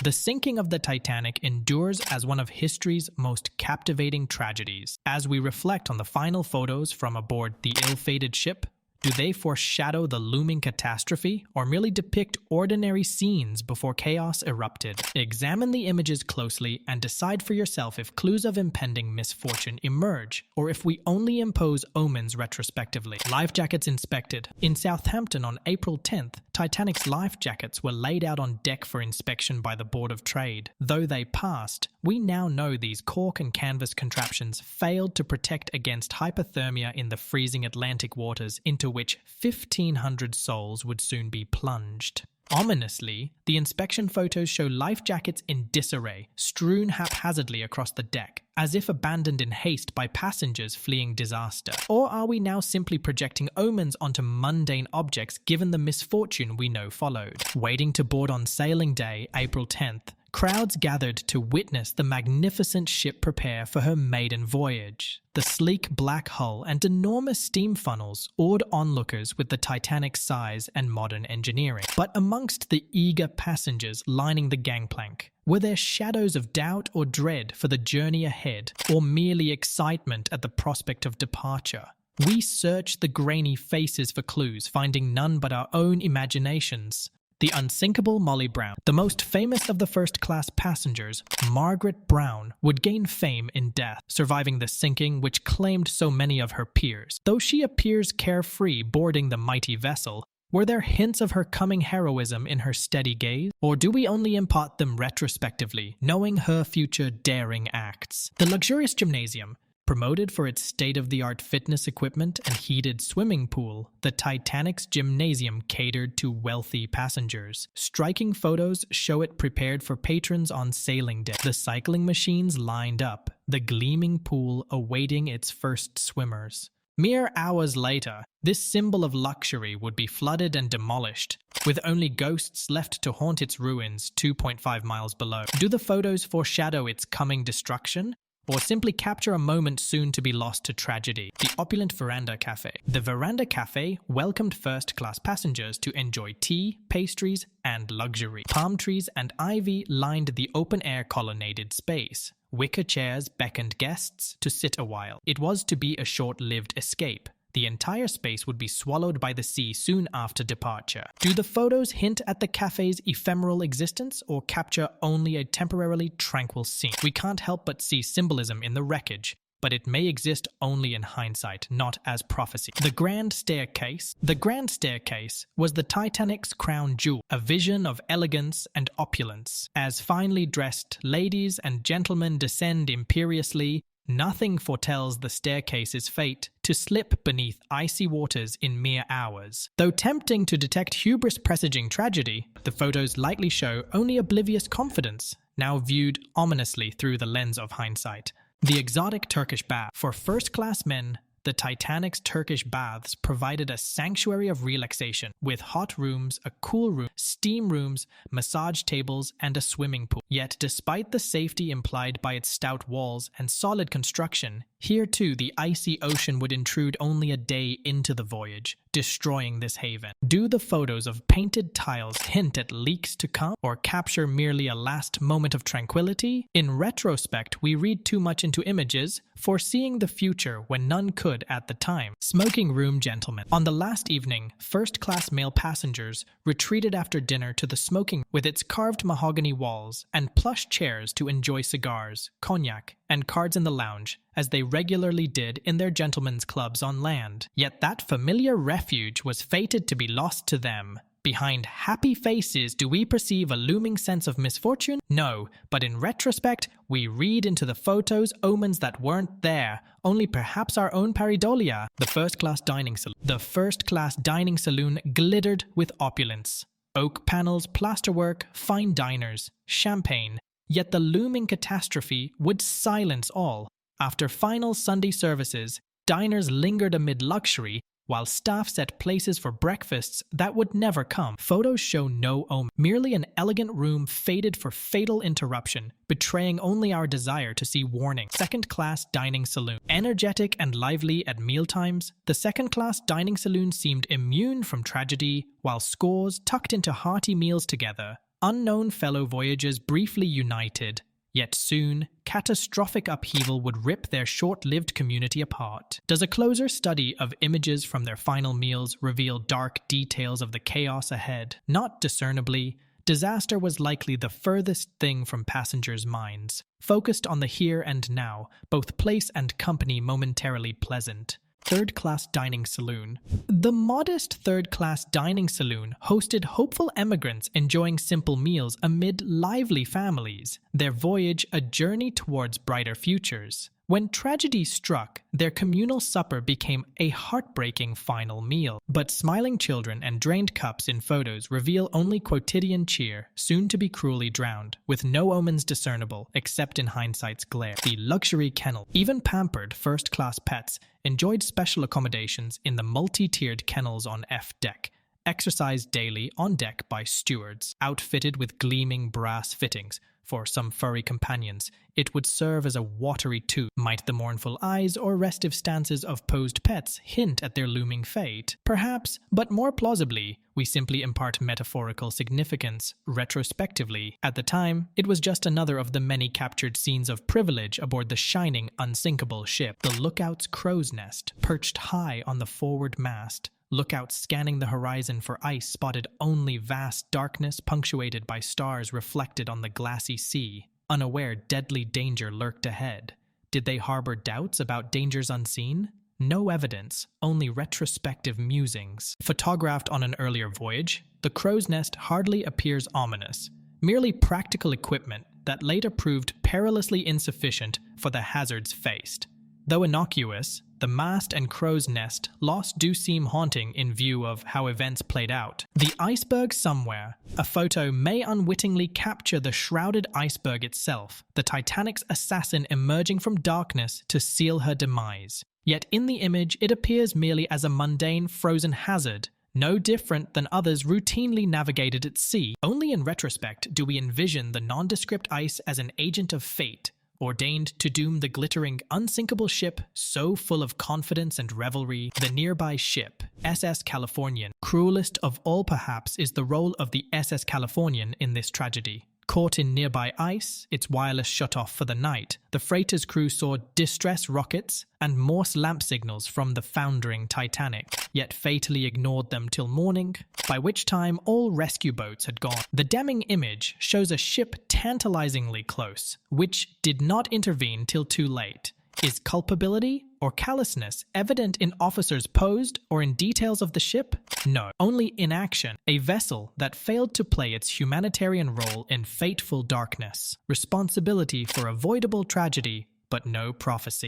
The sinking of the Titanic endures as one of history's most captivating tragedies. As we reflect on the final photos from aboard the ill-fated ship, do they foreshadow the looming catastrophe or merely depict ordinary scenes before chaos erupted? Examine the images closely and decide for yourself if clues of impending misfortune emerge or if we only impose omens retrospectively. Life jackets inspected. In Southampton on April 10th, Titanic's life jackets were laid out on deck for inspection by the Board of Trade. Though they passed, we now know these cork and canvas contraptions failed to protect against hypothermia in the freezing Atlantic waters into which 1,500 souls would soon be plunged. Ominously, the inspection photos show life jackets in disarray, strewn haphazardly across the deck, as if abandoned in haste by passengers fleeing disaster. Or are we now simply projecting omens onto mundane objects given the misfortune we know followed? Waiting to board on sailing day, April 10th, crowds gathered to witness the magnificent ship prepare for her maiden voyage. The sleek black hull and enormous steam funnels awed onlookers with the Titanic's size and modern engineering. But amongst the eager passengers lining the gangplank, were there shadows of doubt or dread for the journey ahead, or merely excitement at the prospect of departure? We search the grainy faces for clues, finding none but our own imaginations. The unsinkable Molly Brown, the most famous of the first-class passengers, Margaret Brown, would gain fame in death, surviving the sinking which claimed so many of her peers. Though she appears carefree boarding the mighty vessel, were there hints of her coming heroism in her steady gaze? Or do we only impart them retrospectively, knowing her future daring acts? The luxurious gymnasium, promoted for its state-of-the-art fitness equipment and heated swimming pool, the Titanic's gymnasium catered to wealthy passengers. Striking photos show it prepared for patrons on sailing day. The cycling machines lined up, the gleaming pool awaiting its first swimmers. Mere hours later, this symbol of luxury would be flooded and demolished, with only ghosts left to haunt its ruins 2.5 miles below. Do the photos foreshadow its coming destruction, or simply capture a moment soon to be lost to tragedy? The opulent Veranda Cafe. The Veranda Cafe welcomed first-class passengers to enjoy tea, pastries, and luxury. Palm trees and ivy lined the open-air colonnaded space. Wicker chairs beckoned guests to sit a while. It was to be a short-lived escape. The entire space would be swallowed by the sea soon after departure. Do the photos hint at the cafe's ephemeral existence or capture only a temporarily tranquil scene? We can't help but see symbolism in the wreckage, but it may exist only in hindsight, not as prophecy. The Grand Staircase. The Grand Staircase was the Titanic's crown jewel, a vision of elegance and opulence. As finely dressed ladies and gentlemen descend imperiously, nothing foretells the staircase's fate to slip beneath icy waters in mere hours. Though tempting to detect hubris presaging tragedy, the photos likely show only oblivious confidence, now viewed ominously through the lens of hindsight. The exotic Turkish bath. For first-class men, the Titanic's Turkish baths provided a sanctuary of relaxation, with hot rooms, a cool room, steam rooms, massage tables, and a swimming pool. Yet, despite the safety implied by its stout walls and solid construction, here too the icy ocean would intrude only a day into the voyage, destroying this haven. Do the photos of painted tiles hint at leaks to come, or capture merely a last moment of tranquility? In retrospect, we read too much into images, foreseeing the future when none could at the time. Smoking room gentlemen. On the last evening, first-class male passengers retreated after dinner to the smoking room with its carved mahogany walls and plush chairs to enjoy cigars, cognac, and cards in the lounge, as they regularly did in their gentlemen's clubs on land. Yet that familiar refuge was fated to be lost to them. Behind happy faces, do we perceive a looming sense of misfortune? No, but in retrospect, we read into the photos omens that weren't there, only perhaps our own pareidolia. The first-class dining saloon. The first-class dining saloon glittered with opulence. Oak panels, plasterwork, fine diners, champagne. Yet the looming catastrophe would silence all. After final Sunday services, diners lingered amid luxury, while staff set places for breakfasts that would never come. Photos show no omen, merely an elegant room fated for fatal interruption, betraying only our desire to see warning. Second-class dining saloon. Energetic and lively at mealtimes, the second-class dining saloon seemed immune from tragedy, while scores tucked into hearty meals together, Unknown fellow voyagers briefly united, yet soon, catastrophic upheaval would rip their short-lived community apart. Does a closer study of images from their final meals reveal dark details of the chaos ahead? Not discernibly, disaster was likely the furthest thing from passengers' minds, focused on the here and now, both place and company momentarily pleasant. Third-class dining saloon. The modest third-class dining saloon hosted hopeful emigrants enjoying simple meals amid lively families, their voyage a journey towards brighter futures. When tragedy struck, their communal supper became a heartbreaking final meal. But smiling children and drained cups in photos reveal only quotidian cheer, soon to be cruelly drowned, with no omens discernible except in hindsight's glare. The luxury kennel. Even pampered first-class pets enjoyed special accommodations in the multi-tiered kennels on F deck, exercised daily on deck by stewards, outfitted with gleaming brass fittings. For some furry companions, it would serve as a watery tube. Might the mournful eyes or restive stances of posed pets hint at their looming fate? Perhaps, but more plausibly, we simply impart metaphorical significance retrospectively. At the time, it was just another of the many captured scenes of privilege aboard the shining, unsinkable ship. The lookout's crow's nest, perched high on the forward mast, lookouts scanning the horizon for ice spotted only vast darkness punctuated by stars reflected on the glassy sea, unaware deadly danger lurked ahead. Did they harbor doubts about dangers unseen? No evidence, only retrospective musings. Photographed on an earlier voyage, the crow's nest hardly appears ominous, merely practical equipment that later proved perilously insufficient for the hazards faced. Though innocuous, the mast and crow's nest loss do seem haunting in view of how events played out. The iceberg somewhere. A photo may unwittingly capture the shrouded iceberg itself, the Titanic's assassin emerging from darkness to seal her demise. Yet in the image, it appears merely as a mundane frozen hazard, no different than others routinely navigated at sea. Only in retrospect do we envision the nondescript ice as an agent of fate, ordained to doom the glittering, unsinkable ship so full of confidence and revelry. The nearby ship, SS Californian. Cruelest of all perhaps is the role of the SS Californian in this tragedy. Caught in nearby ice, its wireless shut off for the night, the freighter's crew saw distress rockets and Morse lamp signals from the foundering Titanic, yet fatally ignored them till morning, by which time all rescue boats had gone. The Deming image shows a ship tantalizingly close, which did not intervene till too late. Is culpability or callousness evident in officers posed or in details of the ship? No, only inaction, a vessel that failed to play its humanitarian role in fateful darkness. Responsibility for avoidable tragedy, but no prophecy.